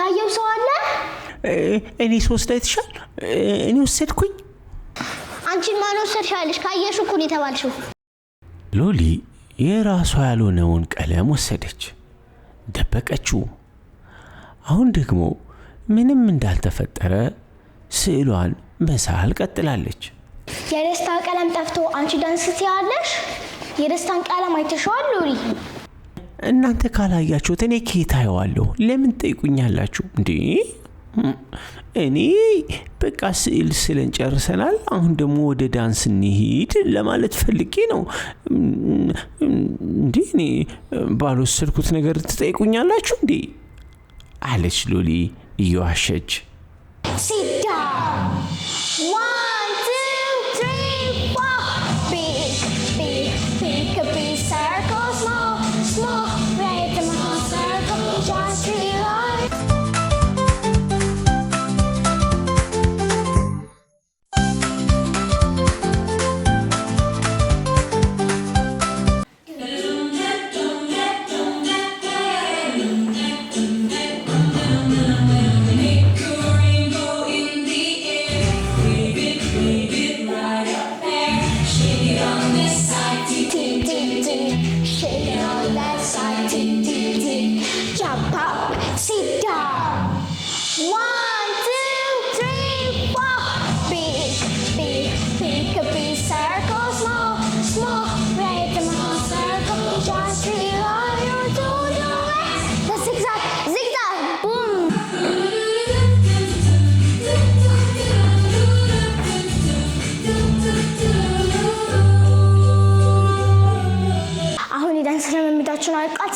ያየው ሰው አለ? እኔ ሶስት አይተሻል? እኔ ወሰድኩኝ። አንቺ ማን ወሰድሻለሽ? ካየሽ እኮ ነው የተባልሽው። ሎሊ የራሷ ያልሆነውን ቀለም ወሰደች፣ ደበቀችው። አሁን ደግሞ ምንም እንዳልተፈጠረ ስዕሏን መሳል ቀጥላለች። የደስታ ቀለም ጠፍቶ አንቺ ዳንስ ትያለሽ? የደስታን ቀለም አይተሽዋል ሎሊ? እናንተ ካላያችሁት እኔ ከየት አየዋለሁ? ለምን ጠይቁኛላችሁ እንዴ? እኔ በቃ ስዕል ስለን ጨርሰናል። አሁን ደግሞ ወደ ዳንስ እንሂድ ለማለት ፈልጌ ነው እንዴ። እኔ ባልወሰድኩት ነገር ትጠይቁኛላችሁ እንዴ? አለች ሎሊ እየዋሸች። Sit down. 1, 2, 3, 4. Big, big, big, a big circle. Small, small, red and small circle. Just realize.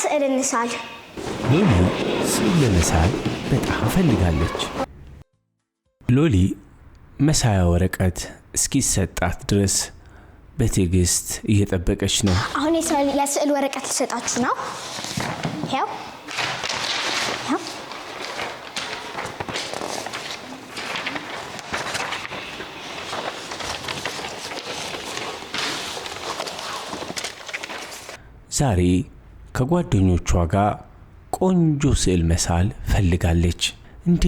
ስዕል እንሳል። ሎሊ ስዕል መሳል በጣም ፈልጋለች። ሎሊ መሳያ ወረቀት እስኪሰጣት ድረስ በትዕግስት እየጠበቀች ነው። አሁን የስዕል ወረቀት ልሰጣችሁ ነው። ያው ዛሬ ከጓደኞቿ ጋር ቆንጆ ስዕል መሳል ፈልጋለች። እንዴ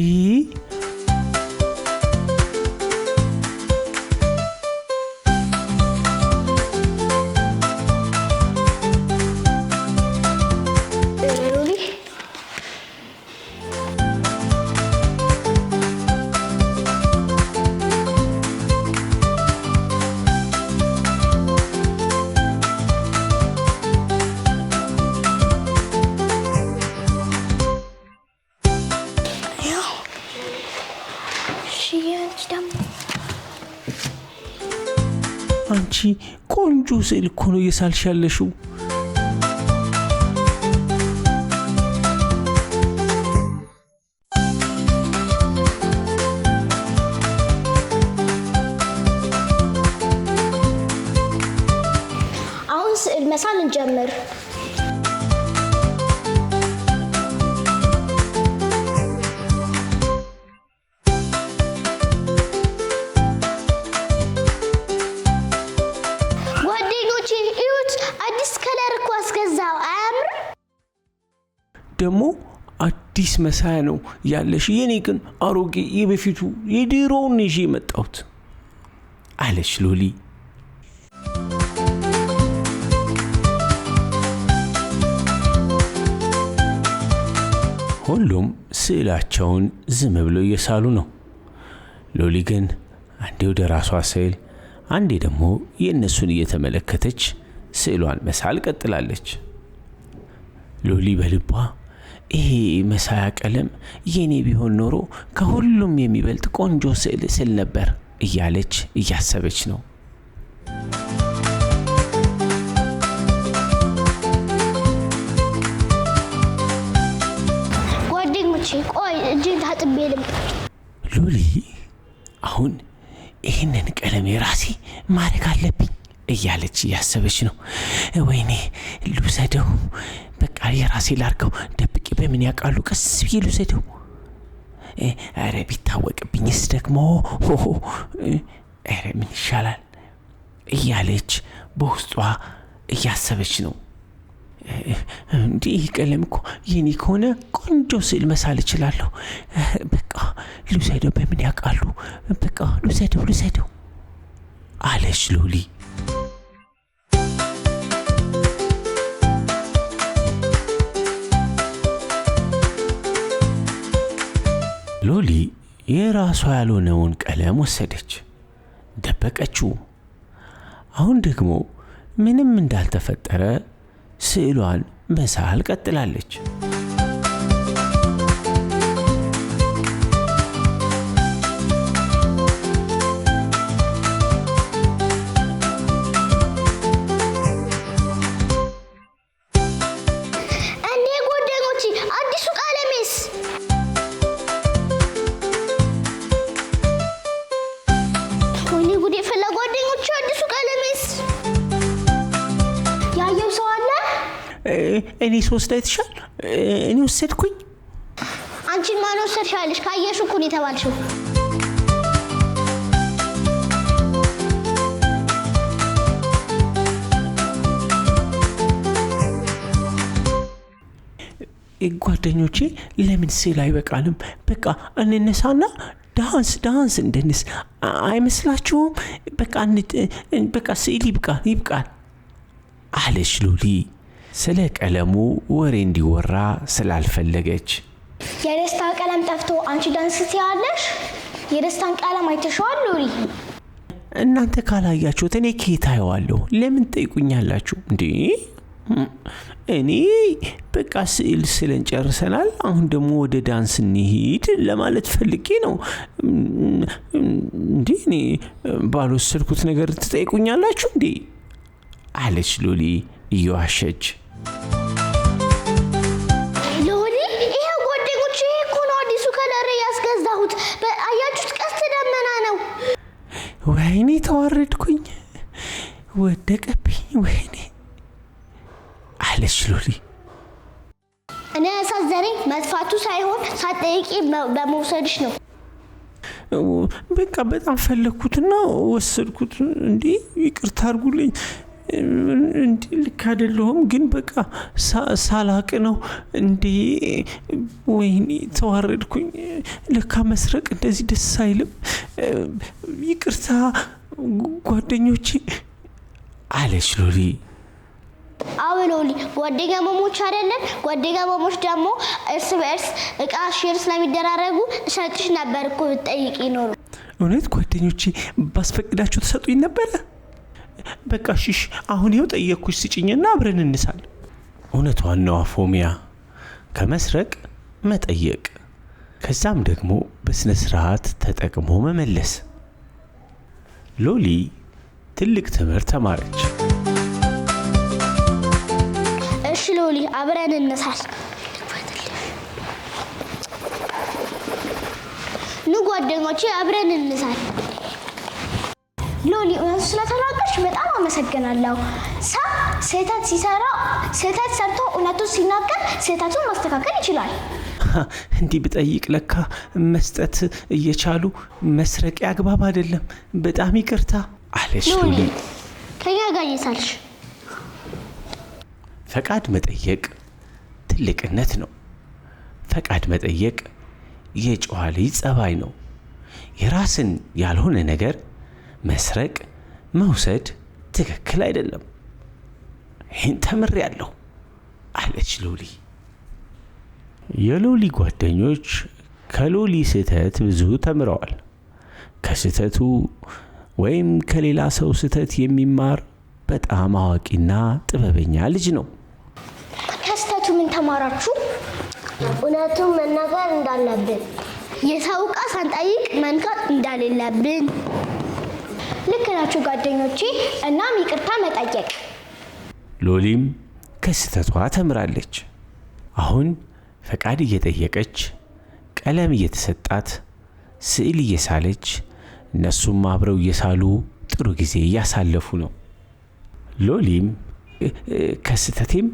አንቺ ቆንጆ ስዕል እኮ ነው እየሳልሽ ያለሽው። አሁን ስዕል መሳል እንጀምር። ደግሞ አዲስ መሳያ ነው ያለሽ። የኔ ግን አሮጌ የበፊቱ የድሮውን ይዤ መጣሁት አለች ሎሊ። ሁሉም ስዕላቸውን ዝም ብለው እየሳሉ ነው። ሎሊ ግን አንዴ ወደ ራሷ ስዕል፣ አንዴ ደግሞ የእነሱን እየተመለከተች ስዕሏን መሳል ቀጥላለች። ሎሊ በልቧ ይሄ መሳያ ቀለም የኔ ቢሆን ኖሮ ከሁሉም የሚበልጥ ቆንጆ ስዕል ስል ነበር እያለች እያሰበች ነው። ጓደኞቼ ቆይ እጄን ታጥቤ ልምጣ። ሎሊ አሁን ይህንን ቀለም የራሴ ማድረግ አለብኝ እያለች እያሰበች ነው። ወይኔ ልውሰደው፣ በቃ የራሴ ላርገው፣ ደብቄ በምን ያውቃሉ፣ ቀስ ብዬ ልውሰደው። አረ ቢታወቅብኝስ ደግሞ አረ ምን ይሻላል እያለች በውስጧ እያሰበች ነው። እንዲህ ቀለም እኮ የኔ ከሆነ ቆንጆ ስዕል መሳል እችላለሁ። በቃ ልውሰደው፣ በምን ያውቃሉ? በቃ ልውሰደው አለች ሎሊ። ሎሊ የራሷ ያልሆነውን ቀለም ወሰደች፣ ደበቀችው። አሁን ደግሞ ምንም እንዳልተፈጠረ ስዕሏን መሳል ቀጥላለች። እኔ ሶስት አይተሻል? እኔ ወሰድኩኝ። አንቺን ማን ወሰድሻለሽ? ካየሽ እኮ ነው የተባልሽው። ጓደኞቼ ለምን ስዕል አይበቃንም? በቃ እንነሳና ዳንስ እንደንስ አይመስላችሁም? በቃ ስዕል ይብቃል አለች ሎሊ ስለ ቀለሙ ወሬ እንዲወራ ስላልፈለገች። የደስታ ቀለም ጠፍቶ አንቺ ዳንስ ትያለሽ? የደስታን ቀለም አይተሽዋል ሎሊ? እናንተ ካላያችሁት እኔ ከየት አየዋለሁ? ለምን ጠይቁኛላችሁ እንዴ? እኔ በቃ ስዕል ስለን ጨርሰናል፣ አሁን ደግሞ ወደ ዳንስ እንሂድ ለማለት ፈልጌ ነው እንዴ። እኔ ባልወሰድኩት ነገር ትጠይቁኛላችሁ እንዴ? አለች ሎሊ እየዋሸች። ሎሊ ይሄው ጓደኞቼ፣ ይሄ እኮ ነው አዲሱ ከለር ያስገዛሁት። አያችሁት? ቀስተ ደመና ነው። ወይኔ ተዋረድኩኝ፣ ወደቀብኝ፣ ወይኔ አለች ሎሊ። እኔ ያሳዘነኝ መጥፋቱ ሳይሆን ሳትጠይቂ በመውሰድሽ ነው። በቃ በጣም ፈለግኩትና ወሰድኩት። እንዴ ይቅርታ አድርጉልኝ። እንዴ ልክ አይደለሁም፣ ግን በቃ ሳላቅ ነው እንዴ። ወይኔ ተዋረድኩኝ። ለካ መስረቅ እንደዚህ ደስ አይልም። ይቅርታ ጓደኞቼ አለች ሎሊ። አዎ ሎሊ፣ ጓደኛ ማሞች አይደለን? ጓደኛ ማሞች ደግሞ እርስ በእርስ እቃ ሼር ስለሚደራረጉ እሰጥሽ ነበር እኮ ብትጠይቂ ኖሮ። እውነት ጓደኞቼ ባስፈቅዳችሁ ተሰጡኝ ነበር። በቃ እሺ፣ አሁን ይኸው ጠየቅኩሽ፣ ስጭኝና አብረን እንሳል። እውነቷን ነው አፎሚያ፣ ከመስረቅ መጠየቅ፣ ከዛም ደግሞ በስነ ስርዓት ተጠቅሞ መመለስ። ሎሊ ትልቅ ትምህርት ተማረች። እሺ ሎሊ፣ አብረን እንሳል። ኑ ጓደኞቼ አብረን እንሳል። ሎሊ እውነቱ ስለተናገርሽ በጣም አመሰግናለሁ። ሰው ስህተት ሲሰራ ስህተት ሰርቶ እውነቱን ሲናገር ስህተቱን ማስተካከል ይችላል። እንዲህ ብጠይቅ ለካ መስጠት እየቻሉ መስረቅ አግባብ አይደለም። በጣም ይቅርታ አለች ሎሊ። ከኛ ጋር ይሳልሽ። ፈቃድ መጠየቅ ትልቅነት ነው። ፈቃድ መጠየቅ የጨዋ ልጅ ጸባይ ነው። የራስን ያልሆነ ነገር መስረቅ መውሰድ ትክክል አይደለም። ይህን ተምሬያለሁ አለች ሎሊ። የሎሊ ጓደኞች ከሎሊ ስህተት ብዙ ተምረዋል። ከስህተቱ ወይም ከሌላ ሰው ስህተት የሚማር በጣም አዋቂና ጥበበኛ ልጅ ነው። ከስህተቱ ምን ተማራችሁ? እውነቱን መናገር እንዳለብን፣ የሰው ዕቃ ሳንጠይቅ መንካት እንደሌለብን። ልክ ናችሁ ጓደኞቼ። እናም ይቅርታ መጠየቅ። ሎሊም ከስህተቷ ተምራለች። አሁን ፈቃድ እየጠየቀች፣ ቀለም እየተሰጣት፣ ስዕል እየሳለች፣ እነሱም አብረው እየሳሉ ጥሩ ጊዜ እያሳለፉ ነው። ሎሊም ከስህተቴም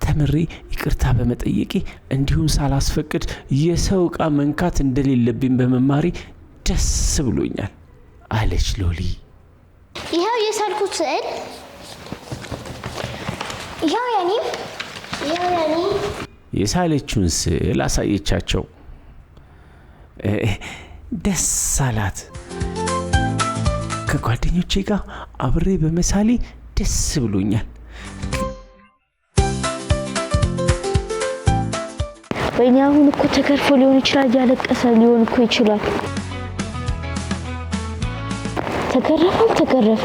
ተምሬ ይቅርታ በመጠየቄ እንዲሁም ሳላስፈቅድ የሰው ዕቃ መንካት እንደሌለብኝ በመማሬ ደስ ብሎኛል አለች ሎሊ። ይኸው የሳልኩት ስዕል፣ ይኸው የኔም ያያኒ የሳለችውን ስዕል አሳየቻቸው። ደስ አላት። ከጓደኞቼ ጋር አብሬ በመሳሌ ደስ ብሎኛል። ወይኔ አሁን እኮ ተከርፎ ሊሆን ይችላል፣ ያለቀሰ ሊሆን እኮ ይችላል። ተከረፈ።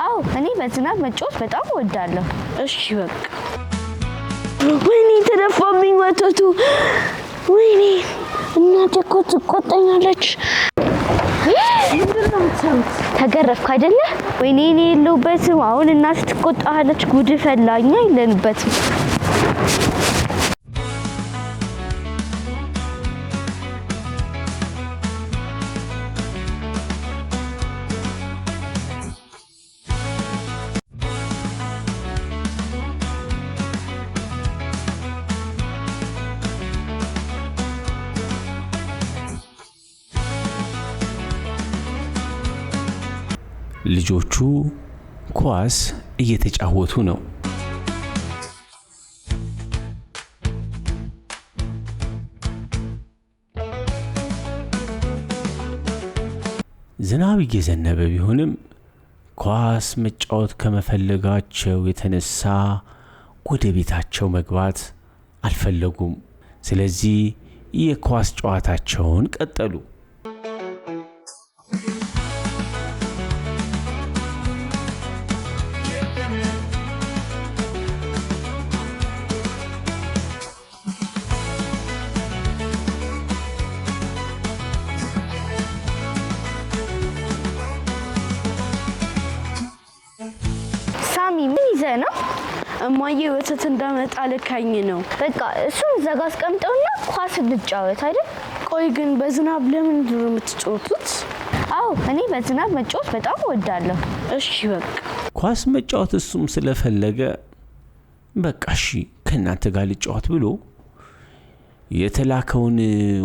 አዎ እኔ በዝናብ መጫወት በጣም እወዳለሁ። እሺ በቃ። ወይኔ ተደፋብኝ ወተቱ። ወይኔ እናቴ እኮ ትቆጣኛለች። ተገረፍኩ አይደለ? ወይኔ እኔ የለሁበትም። አሁን እናት ትቆጣለች። ጉድ ፈላኛ የለንበትም። ልጆቹ ኳስ እየተጫወቱ ነው። ዝናብ እየዘነበ ቢሆንም ኳስ መጫወት ከመፈለጋቸው የተነሳ ወደ ቤታቸው መግባት አልፈለጉም። ስለዚህ የኳስ ጨዋታቸውን ቀጠሉ። ሳሚ ምን ይዘህ ነው? እማዬ ወተት እንዳመጣ ልካኝ ነው። በቃ እሱን ዘጋ አስቀምጠውና ኳስ እንጫወት አይደል? ቆይ ግን በዝናብ ለምንድን ነው የምትጫወቱት? አዎ እኔ በዝናብ መጫወት በጣም እወዳለሁ። እሺ በቃ። ኳስ መጫወት እሱም ስለፈለገ በቃ እሺ ከእናንተ ጋር ልጫወት ብሎ የተላከውን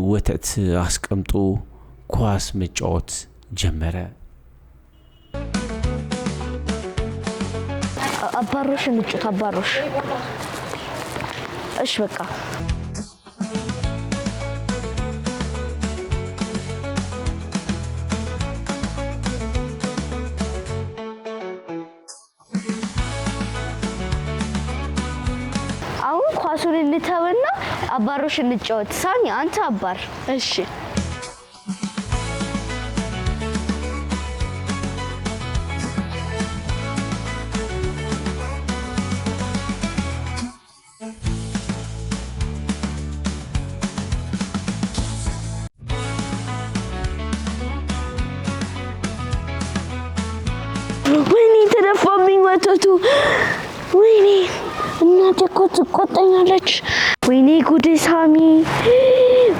ወተት አስቀምጦ ኳስ መጫወት ጀመረ። አባሮሽ እንጫወት አባሮሽ። እሺ በቃ። አሁን ኳሱን እንተውና አባሮሽ እንጫወት። ሳሚ አንተ አባር። እሺ ወይኔ ተደፋብኝ ወተቱ። ወይኔ እናቴ እኮ ትቆጣኛለች። ወይኔ ጉድ ሳሚ፣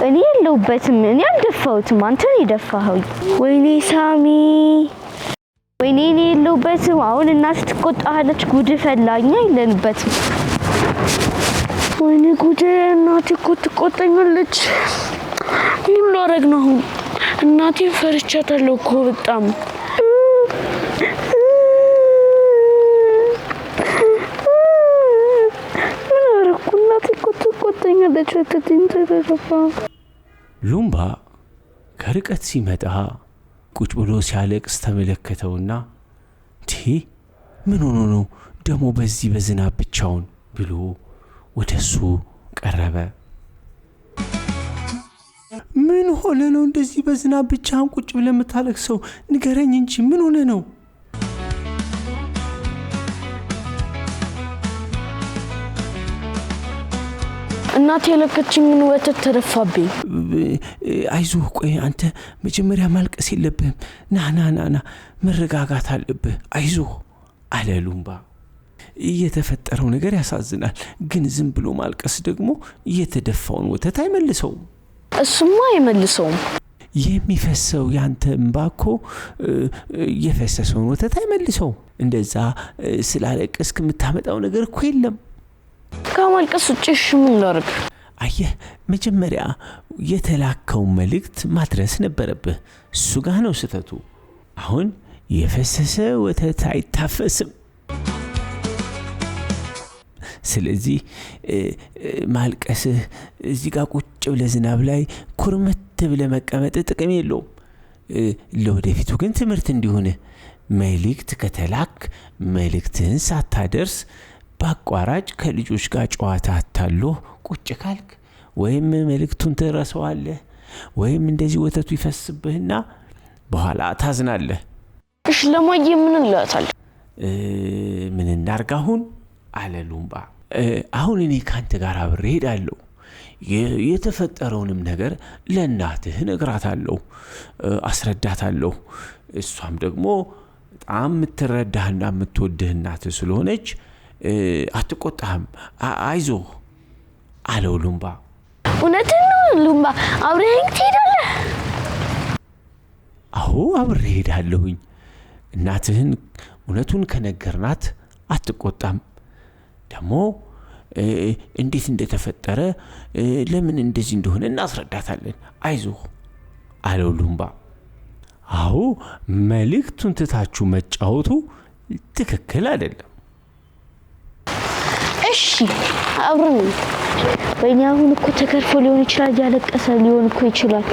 እኔ የለሁበትም። እኔ አልደፋሁትም፣ አንተ ነህ የደፋኸው። ወይኔ ሳሚ፣ ወይኔ እኔ የለሁበትም። አሁን እናት ትቆጣለች። ጉድ ፈላኛ የለንበትም። ወይኔ ጉድ፣ እናቴ እኮ ትቆጣኛለች። ምን ላደርግ ነው አሁን? እናቴን ፈርቻታለሁ እኮ በጣም። ሉምባ ከርቀት ሲመጣ ቁጭ ብሎ ሲያለቅስ ተመለከተውና ምን ሆኖ ነው ደሞ በዚህ በዝናብ ብቻውን ብሎ ወደሱ ቀረበ። ምን ሆነ ነው እንደዚህ በዝናብ ብቻውን ቁጭ ብለህ የምታለቅሰው? ንገረኝ እንጂ ምን ሆነ ነው? እናቴ የለከችኝን ወተት ተደፋብኝ። አይዞህ ቆይ አንተ መጀመሪያ ማልቀስ የለብህም። ና መረጋጋት አለብህ። አይዞህ አለ ሉምባ። የተፈጠረው ነገር ያሳዝናል፣ ግን ዝም ብሎ ማልቀስ ደግሞ የተደፋውን ወተት አይመልሰውም። እሱማ አይመልሰውም። የሚፈሰው ያንተ እንባ እኮ የፈሰሰውን ወተት አይመልሰውም። እንደዛ ስላለቀስክ የምታመጣው ነገር እኮ የለም። ከማልቀስ ውጭ ምን ላድርግ? አየህ መጀመሪያ የተላከውን መልእክት ማድረስ ነበረብህ። እሱ ጋር ነው ስህተቱ። አሁን የፈሰሰ ወተት አይታፈስም። ስለዚህ ማልቀስህ እዚህ ጋር ቁጭ ብለህ ዝናብ ላይ ኩርምት ብለህ መቀመጥ ጥቅም የለውም። ለወደፊቱ ግን ትምህርት እንዲሆንህ መልእክት ከተላክ መልእክትህን ሳታደርስ በአቋራጭ ከልጆች ጋር ጨዋታ አታሎ ቁጭ ካልክ ወይም መልእክቱን ትረሳዋለህ ወይም እንደዚህ ወተቱ ይፈስብህና በኋላ ታዝናለህ። እሺ ለማዬ ምን እንላታለን? ምን እናርግ አሁን አለ ሉምባ። አሁን እኔ ካንተ ጋር አብሬ ሄዳለሁ። የተፈጠረውንም ነገር ለእናትህ እነግራታለሁ፣ አስረዳታለሁ። እሷም ደግሞ በጣም የምትረዳህና የምትወድህ እናትህ ስለሆነች አትቆጣህም። አይዞህ አለው ሉምባ። እውነትህን ነው ሉምባ? አብረኸኝ ትሄዳለህ? አዎ አብሬ ሄዳለሁኝ። እናትህን እውነቱን ከነገርናት አትቆጣም። ደግሞ እንዴት እንደተፈጠረ ለምን እንደዚህ እንደሆነ እናስረዳታለን። አይዞህ አለው ሉምባ። አዎ መልእክቱን ትታችሁ መጫወቱ ትክክል አይደለም። እሺ አብረን በእኛ አሁን እኮ ተከርፎ ሊሆን ይችላል፣ ያለቀሰ ሊሆን እኮ ይችላል።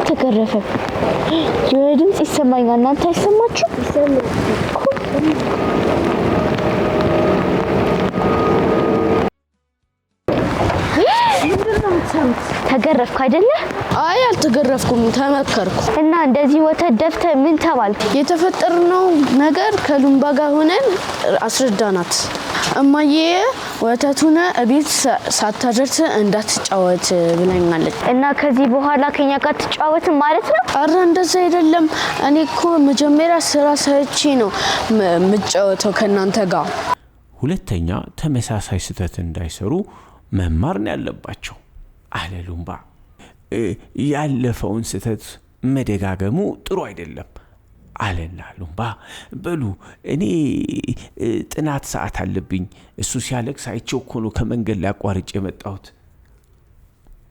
ተከረፈም የድምጽ ይሰማኛል። እናንተ አይሰማችሁ? ተገረፍኩ አይደለ? አይ አልተገረፍኩም፣ ተመከርኩ። እና እንደዚህ ወተት ደፍተህ ምን ተባልክ? የተፈጠረው ነገር ከሉምባ ጋር ሆነን አስረዳናት። እማዬ ወተቱን እቤት ሳታደርስ እንዳትጫወት ብለኛለች። እና ከዚህ በኋላ ከኛ ጋር ትጫወት ማለት ነው? አረ እንደዛ አይደለም። እኔ እኮ መጀመሪያ ስራ ሰርቼ ነው የምጫወተው ከናንተ ጋር። ሁለተኛ ተመሳሳይ ስህተት እንዳይሰሩ መማር ነው ያለባቸው አለ ሉምባ። ያለፈውን ስህተት መደጋገሙ ጥሩ አይደለም አለና ሉምባ። በሉ እኔ ጥናት ሰዓት አለብኝ። እሱ ሲያለቅስ አይቼው እኮ ነው ከመንገድ ላይ አቋርጬ የመጣሁት።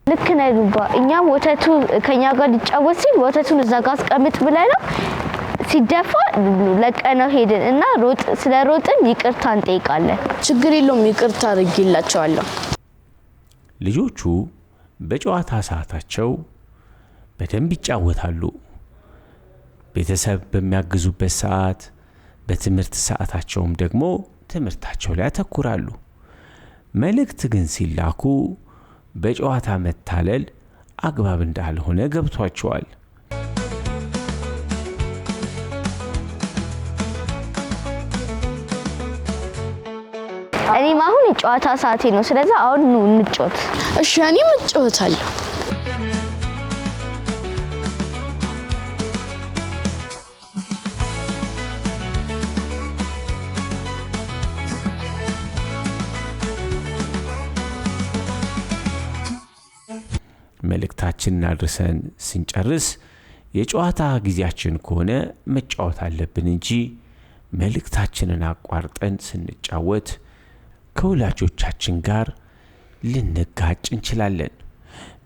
ልክ ነህ ሉምባ። እኛም ወተቱ ከኛ ጋር ሊጫወት ሲል ወተቱን እዛ ጋር አስቀምጥ ብለነው ሲደፋ ለቀነው ሄድን እና ስለሮጥን ይቅርታ እንጠይቃለን። ችግር የለውም፣ ይቅርታ አድርጌላቸዋለሁ። ልጆቹ በጨዋታ ሰዓታቸው በደንብ ይጫወታሉ። ቤተሰብ በሚያግዙበት ሰዓት፣ በትምህርት ሰዓታቸውም ደግሞ ትምህርታቸው ላይ ያተኩራሉ። መልእክት ግን ሲላኩ በጨዋታ መታለል አግባብ እንዳልሆነ ገብቷቸዋል። እኔም አሁን የጨዋታ ሰዓቴ ነው። ስለዚህ አሁን እንጫወት። እሺ እኔም እጫወታለሁ። መልእክታችንን አድርሰን ስንጨርስ የጨዋታ ጊዜያችን ከሆነ መጫወት አለብን እንጂ መልእክታችንን አቋርጠን ስንጫወት ከወላጆቻችን ጋር ልንጋጭ እንችላለን።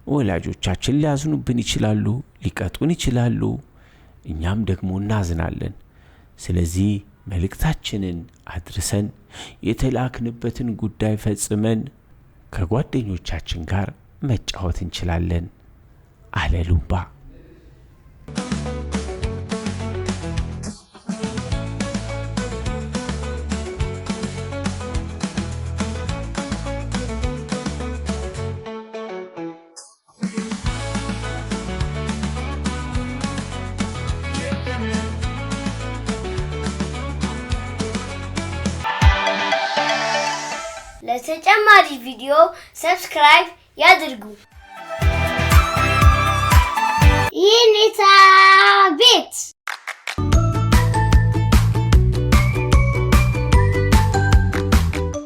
ወላጆቻችን ሊያዝኑብን ይችላሉ፣ ሊቀጡን ይችላሉ። እኛም ደግሞ እናዝናለን። ስለዚህ መልእክታችንን አድርሰን የተላክንበትን ጉዳይ ፈጽመን ከጓደኞቻችን ጋር መጫወት እንችላለን አለ ሉምባ። ለተጨማሪ ቪዲዮ ሰብስክራይብ ያድርጉ። ይህን